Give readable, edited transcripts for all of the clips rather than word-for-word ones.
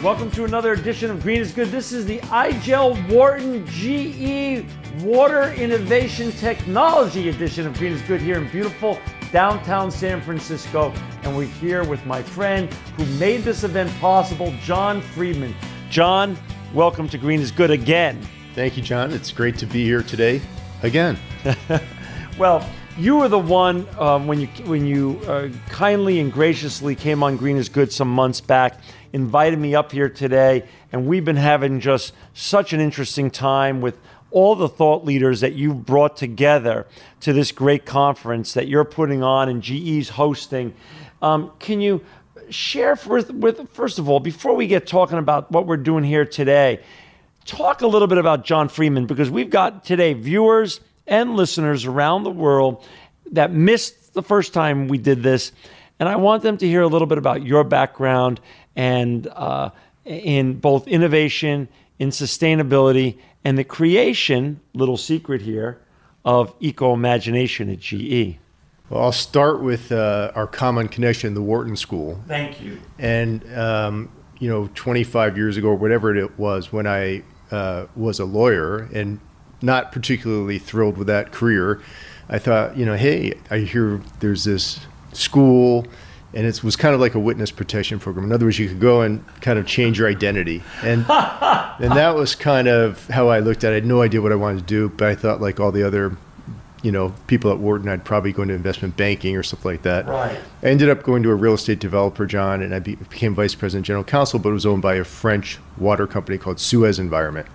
Welcome to another edition of Green is Good. This is the iGel Wharton GE Water Innovation Technology edition of Green is Good here in beautiful downtown San Francisco. And we're here with my friend who made this event possible, Jon Freedman. Jon, welcome to Green is Good again. Thank you, John. It's great to be here today again. Well, you were the one when you kindly and graciously came on Green is Good some months back, invited me up here today, and we've been having just such an interesting time with all the thought leaders that you've brought together to this great conference that you're putting on and GE's hosting. Can you share with first of all, before we get talking about what we're doing here today, talk a little bit about Jon Freedman, because we've got today viewers and listeners around the world that missed the first time we did this. And I want them to hear a little bit about your background and in both innovation, in sustainability, and the creation, little secret here, of eco-imagination at GE. Well, I'll start with our common connection, the Wharton School. Thank you. And, 25 years ago, or whatever it was, when I was a lawyer and not particularly thrilled with that career, I thought, hey, I hear there's this school, and it was kind of like a witness protection program. In other words, you could go and kind of change your identity. And that was kind of how I looked at it. I had no idea what I wanted to do, but I thought, like all the other people at Wharton, I'd probably go into investment banking or stuff like that. Right. I ended up going to a real estate developer, John, and I became vice president general counsel, but it was owned by a French water company called Suez Environment.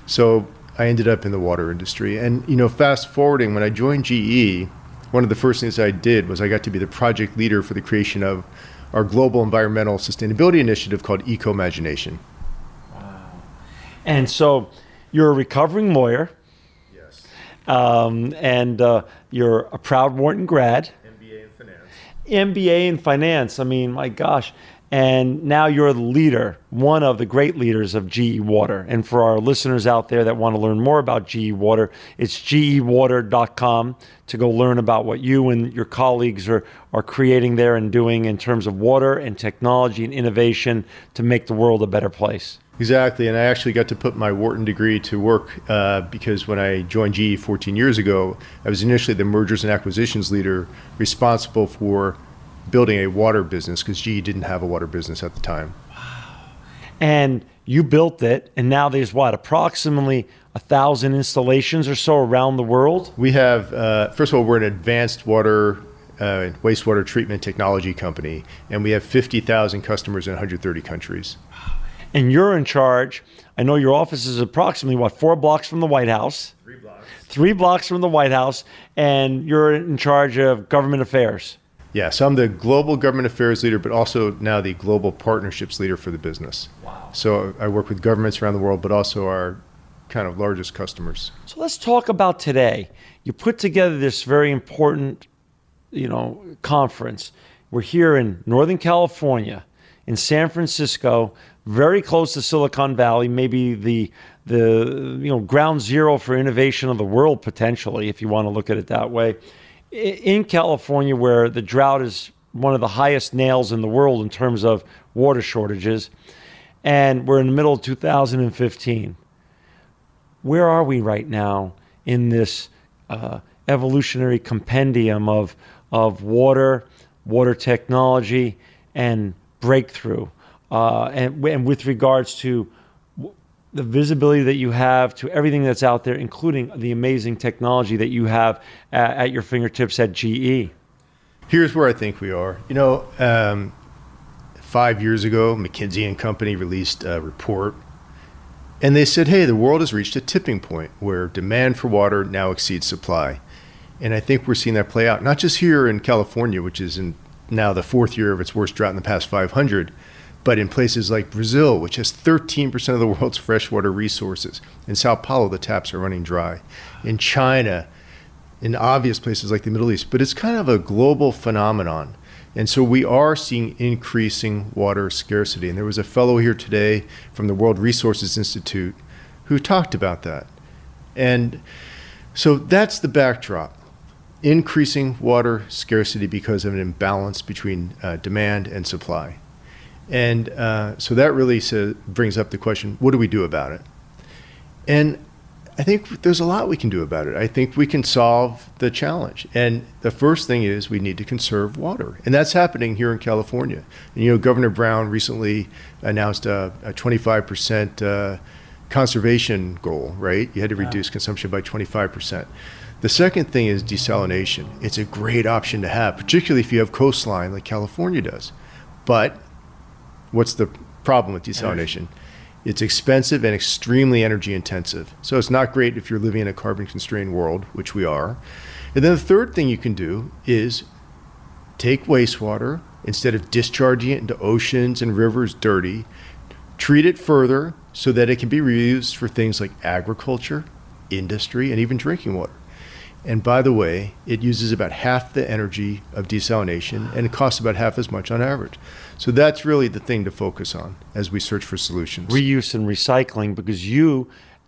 So I ended up in the water industry. And, fast forwarding, when I joined GE, one of the first things I did was I got to be the project leader for the creation of our global environmental sustainability initiative called Eco-Imagination. Wow. And so you're a recovering lawyer. Yes. And you're a proud Wharton grad. MBA in finance. MBA in finance. I mean, my gosh. And now you're the leader, one of the great leaders of GE Water. And for our listeners out there that want to learn more about GE Water, it's gewater.com to go learn about what you and your colleagues are creating there and doing in terms of water and technology and innovation to make the world a better place. Exactly, and I actually got to put my Wharton degree to work because when I joined GE 14 years ago, I was initially the mergers and acquisitions leader responsible for building a water business, because GE didn't have a water business at the time. Wow. And you built it, and now there's approximately 1,000 installations or so around the world? We have, first of all, we're an advanced water, wastewater treatment technology company, and we have 50,000 customers in 130 countries. And you're in charge. I know your office is approximately, 4 blocks from the White House? 3 blocks. 3 blocks from the White House, and you're in charge of government affairs. Yeah, so I'm the global government affairs leader, but also now the global partnerships leader for the business. Wow. So I work with governments around the world, but also our kind of largest customers. So let's talk about today. You put together this very important, conference. We're here in Northern California, in San Francisco, very close to Silicon Valley, maybe the ground zero for innovation of the world, potentially, if you want to look at it that way. In California, where the drought is one of the highest nails in the world in terms of water shortages, and we're in the middle of 2015. Where are we right now in this evolutionary compendium of water technology, and breakthrough, and with regards to the visibility that you have to everything that's out there, including the amazing technology that you have at your fingertips at GE? Here's where I think we are. 5 years ago, McKinsey & Company released a report, and they said, hey, the world has reached a tipping point where demand for water now exceeds supply. And I think we're seeing that play out, not just here in California, which is in now the 4th year of its worst drought in the past 500, but in places like Brazil, which has 13% of the world's freshwater resources. In Sao Paulo, the taps are running dry. In China, in obvious places like the Middle East. But it's kind of a global phenomenon. And so we are seeing increasing water scarcity. And there was a fellow here today from the World Resources Institute who talked about that. And so that's the backdrop. Increasing water scarcity because of an imbalance between demand and supply. And so that really brings up the question, what do we do about it? And I think there's a lot we can do about it. I think we can solve the challenge. And the first thing is we need to conserve water. And that's happening here in California. And, Governor Brown recently announced a 25% conservation goal, right? You had to reduce consumption by 25%. The second thing is desalination. It's a great option to have, particularly if you have coastline like California does. But what's the problem with desalination? It's expensive and extremely energy intensive. So it's not great if you're living in a carbon constrained world, which we are. And then the third thing you can do is take wastewater, instead of discharging it into oceans and rivers dirty, treat it further so that it can be reused for things like agriculture, industry, and even drinking water. And by the way, it uses about half the energy of desalination, and it costs about half as much on average. So that's really the thing to focus on as we search for solutions. Reuse and recycling, because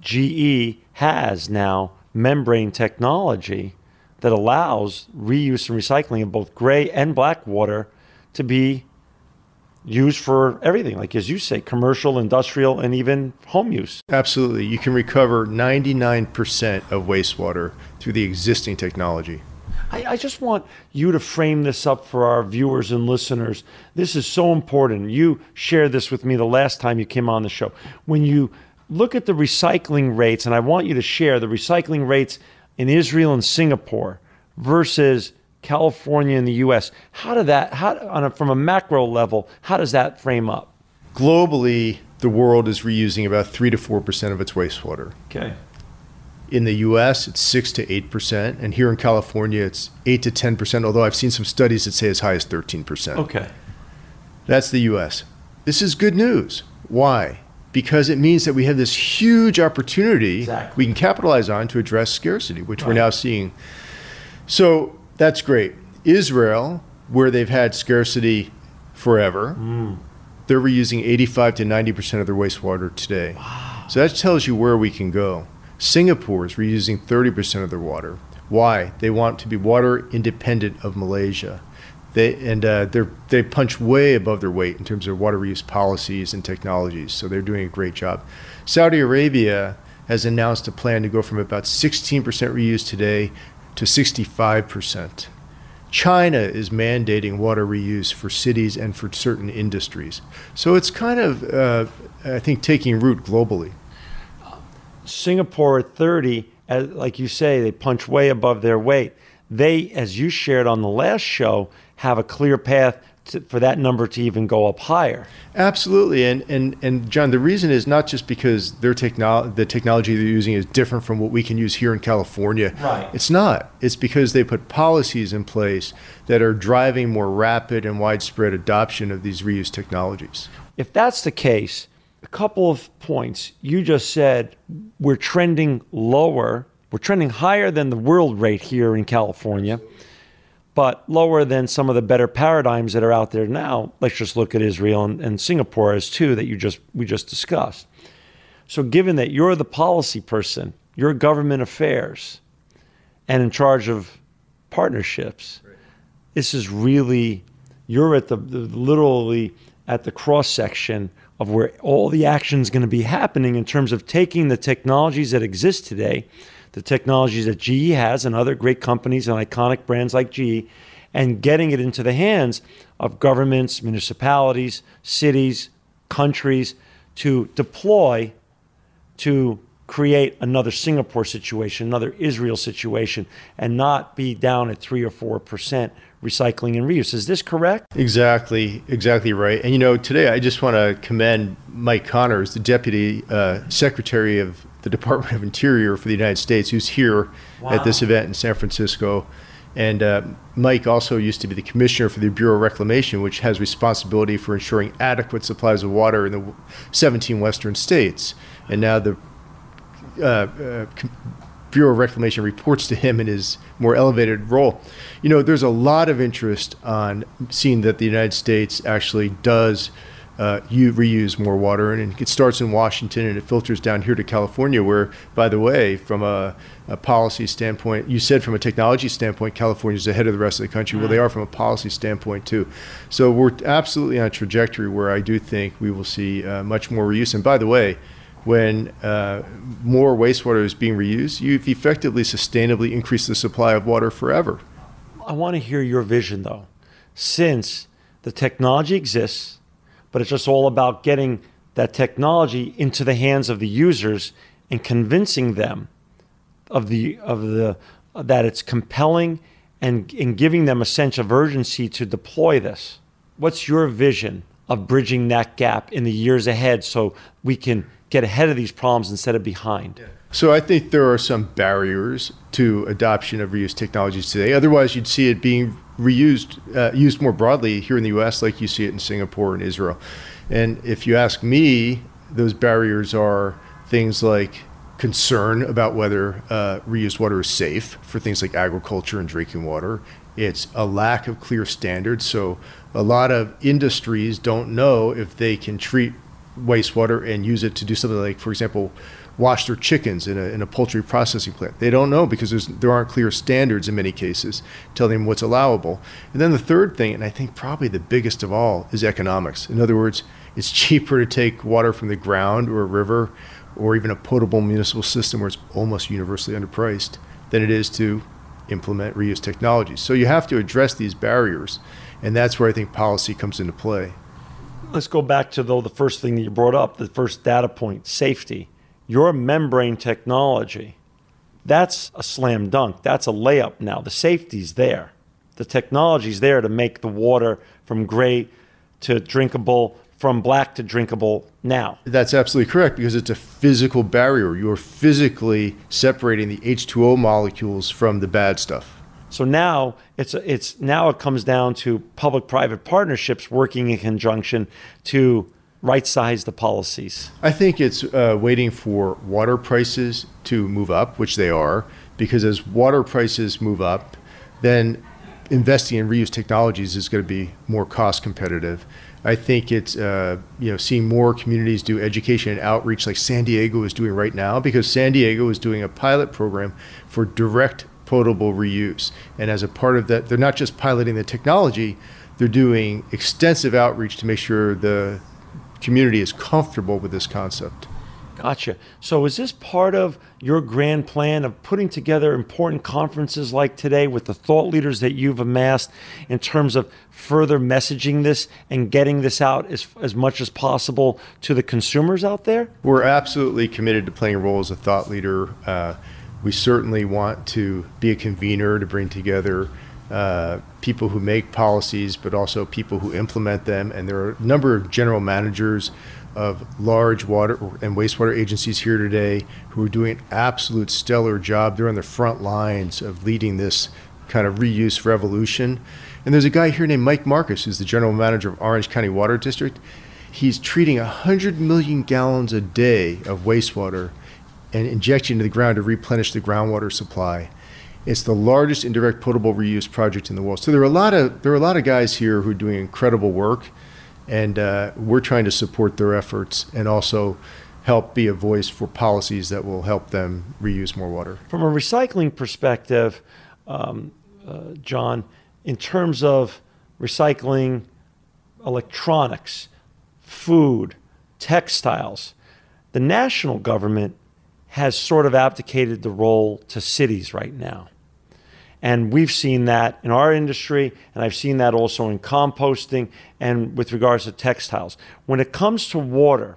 GE has now membrane technology that allows reuse and recycling of both gray and black water to be used for everything, like as you say, commercial, industrial, and even home use. Absolutely. You can recover 99% of wastewater through the existing technology. I just want you to frame this up for our viewers and listeners. This is so important. You shared this with me the last time you came on the show. When you look at the recycling rates, and I want you to share the recycling rates in Israel and Singapore versus California and the U.S., from a macro level, how does that frame up? Globally, the world is reusing about 3 to 4% of its wastewater. Okay. In the U.S., it's 6 to 8%, and here in California, it's 8 to 10%, although I've seen some studies that say as high as 13%. Okay. That's the U.S. This is good news. Why? Because it means that we have this huge opportunity we can capitalize on to address scarcity, which we're now seeing. So that's great. Israel, where they've had scarcity forever, they're reusing 85 to 90% of their wastewater today. Wow. So that tells you where we can go. Singapore is reusing 30% of their water. Why? They want to be water independent of Malaysia. They punch way above their weight in terms of water reuse policies and technologies, so they're doing a great job. Saudi Arabia has announced a plan to go from about 16% reuse today to 65%. China is mandating water reuse for cities and for certain industries. So it's kind of, I think, taking root globally. Singapore at 30, like you say, they punch way above their weight. They, as you shared on the last show, have a clear path for that number to even go up higher. Absolutely. And John, the reason is not just because the technology they're using is different from what we can use here in California. Right. It's not. It's because they put policies in place that are driving more rapid and widespread adoption of these reuse technologies. If that's the case, a couple of points. You just said we're trending lower. We're trending higher than the world rate here in California, but lower than some of the better paradigms that are out there now. Let's just look at Israel and Singapore as two that we just discussed. So given that you're the policy person, you're government affairs, and in charge of partnerships, this is really, you're at literally at the cross section of where all the action is going to be happening in terms of taking the technologies that exist today, the technologies that GE has and other great companies and iconic brands like GE, and getting it into the hands of governments, municipalities, cities, countries to deploy to create another Singapore situation, another Israel situation, and not be down at 3 or 4% recycling and reuse. Is this correct? Exactly right. And today I just want to commend Mike Connors, the Deputy Secretary of the Department of Interior for the United States, who's here at this event in San Francisco. And Mike also used to be the Commissioner for the Bureau of Reclamation, which has responsibility for ensuring adequate supplies of water in the 17 western states. And now the Bureau of Reclamation reports to him in his more elevated role. There's a lot of interest on seeing that the United States actually does you reuse more water. And it starts in Washington and it filters down here to California, where, by the way, from a policy standpoint, you said from a technology standpoint, California's ahead of the rest of the country. Well, they are from a policy standpoint too. So we're absolutely on a trajectory where I do think we will see much more reuse. And by the way, when more wastewater is being reused, you've effectively sustainably increased the supply of water forever. I want to hear your vision, though. Since the technology exists, but it's just all about getting that technology into the hands of the users and convincing them that it's compelling and giving them a sense of urgency to deploy this. What's your vision of bridging that gap in the years ahead so we can get ahead of these problems instead of behind? So I think there are some barriers to adoption of reuse technologies today. Otherwise, you'd see it being used more broadly here in the U.S. like you see it in Singapore and Israel. And if you ask me, those barriers are things like concern about whether reused water is safe for things like agriculture and drinking water. It's a lack of clear standards. So a lot of industries don't know if they can treat wastewater and use it to do something like, for example, wash their chickens in a poultry processing plant. They don't know because there aren't clear standards in many cases telling them what's allowable. And then the third thing, and I think probably the biggest of all, is economics. In other words, it's cheaper to take water from the ground or a river or even a potable municipal system where it's almost universally underpriced than it is to implement reuse technologies. So you have to address these barriers, and that's where I think policy comes into play. Let's go back to, though, the first thing that you brought up, the first data point, safety. Your membrane technology, that's a slam dunk. That's a layup now. The safety's there. The technology's there to make the water from gray to drinkable, from black to drinkable now. That's absolutely correct, because it's a physical barrier. You're physically separating the H2O molecules from the bad stuff. So now now it comes down to public-private partnerships working in conjunction to right-size the policies. I think it's waiting for water prices to move up, which they are, because as water prices move up, then investing in reuse technologies is going to be more cost competitive. I think it's seeing more communities do education and outreach like San Diego is doing right now, because San Diego is doing a pilot program for direct potable reuse. And as a part of that, they're not just piloting the technology, they're doing extensive outreach to make sure the community is comfortable with this concept. Gotcha. So is this part of your grand plan of putting together important conferences like today with the thought leaders that you've amassed in terms of further messaging this and getting this out as much as possible to the consumers out there? We're absolutely committed to playing a role as a thought leader. We certainly want to be a convener to bring together people who make policies, but also people who implement them. And there are a number of general managers of large water and wastewater agencies here today who are doing an absolute stellar job. They're on the front lines of leading this kind of reuse revolution. And there's a guy here named Mike Marcus, who's the general manager of Orange County Water District. He's treating 100 million gallons a day of wastewater and injecting into the ground to replenish the groundwater supply. It's the largest indirect potable reuse project in the world. So there are a lot of guys here who are doing incredible work, and we're trying to support their efforts and also help be a voice for policies that will help them reuse more water. From a recycling perspective, John, in terms of recycling electronics, food, textiles, the national government has sort of abdicated the role to cities right now. And we've seen that in our industry, and I've seen that also in composting and with regards to textiles. When it comes to water,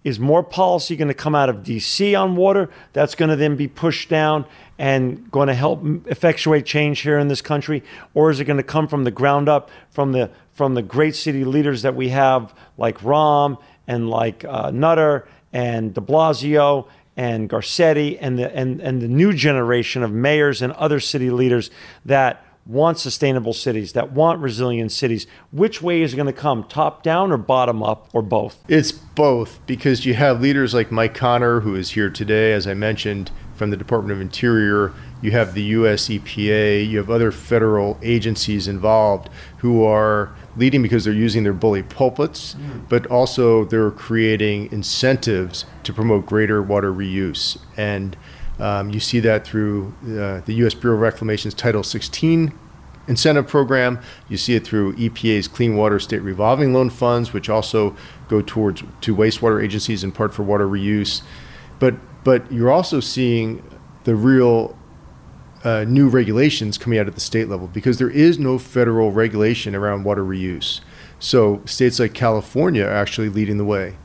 is more policy going to come out of DC on water that's going to then be pushed down and going to help effectuate change here in this country? Or is it going to come from the ground up, from the great city leaders that we have, like Rahm and like Nutter and de Blasio and Garcetti and the new generation of mayors and other city leaders that want sustainable cities, that want resilient cities? Which way is it going to come, top down or bottom up, or both? It's both, because you have leaders like Mike Connor, who is here today, as I mentioned, from the Department of Interior. You have the US EPA, you have other federal agencies involved who are leading because they're using their bully pulpits, but also they're creating incentives to promote greater water reuse. And you see that through the U.S. Bureau of Reclamation's Title 16 incentive program. You see it through EPA's Clean Water State Revolving Loan Funds, which also go to wastewater agencies in part for water reuse. But you're also seeing the real new regulations coming out at the state level, because there is no federal regulation around water reuse. So states like California are actually leading the way.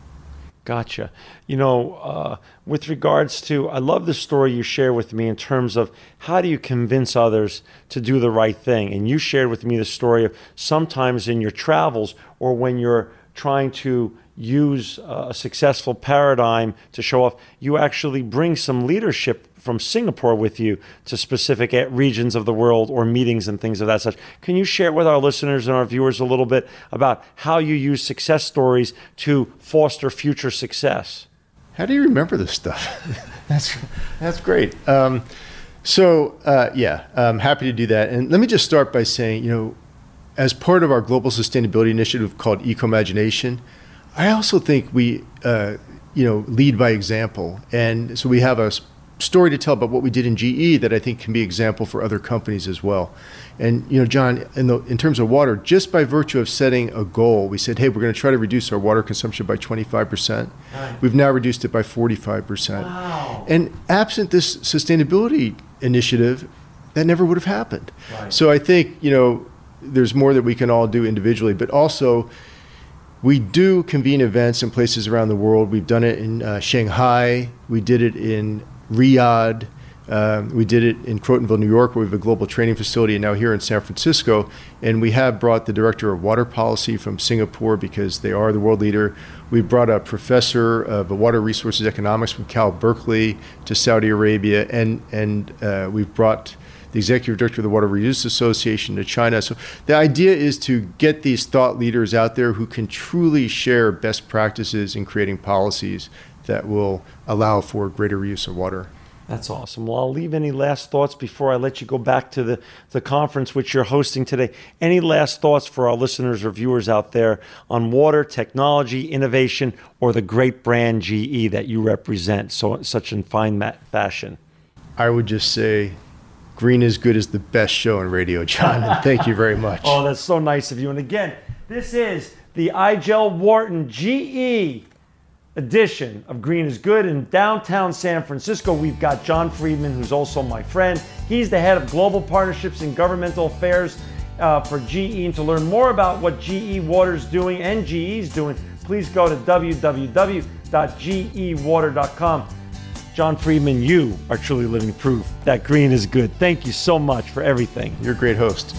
Gotcha. You know, with regards to, I love the story you share with me in terms of how do you convince others to do the right thing? And you shared with me the story of sometimes in your travels or when you're trying to use a successful paradigm to show off, you actually bring some leadership from Singapore with you to specific regions of the world or meetings and things of that such. Can you share with our listeners and our viewers a little bit about how you use success stories to foster future success? How do you remember this stuff? That's great. I'm happy to do that. And let me just start by saying, you know, as part of our global sustainability initiative called Eco-Imagination, I also think we, lead by example. And so we have a story to tell about what we did in GE that I think can be example for other companies as well. And, you know, John, in terms of water, just by virtue of setting a goal, we said, hey, we're going to try to reduce our water consumption by 25%. Right. We've now reduced it by 45%. Wow. And absent this sustainability initiative, that never would have happened. Right. So I think, you know, there's more that we can all do individually, but also we do convene events in places around the world. We've done it in Shanghai. We did it in Riyadh. We did it in Crotonville, New York, where we have a global training facility, and now here in San Francisco. And we have brought the director of water policy from Singapore because they are the world leader. We brought a professor of water resources economics from Cal Berkeley to Saudi Arabia, and we've brought the executive director of the Water Reuse Association to China. So the idea is to get these thought leaders out there who can truly share best practices in creating policies that will allow for greater reuse of water. That's awesome. Well, I'll leave any last thoughts before I let you go back to the conference which you're hosting today. Any last thoughts for our listeners or viewers out there on water, technology, innovation, or the great brand GE that you represent such in fine fashion? I would just say Green is Good is the best show on radio, John, and thank you very much. Oh, that's so nice of you. And again, this is the Igel Wharton GE edition of Green is Good in downtown San Francisco. We've got John Freedman, who's also my friend. He's the head of global partnerships and governmental affairs for GE. And to learn more about what GE Water's doing and GE's doing, please go to www.gewater.com. John Freedman, you are truly living proof that green is good. Thank you so much for everything. You're a great host.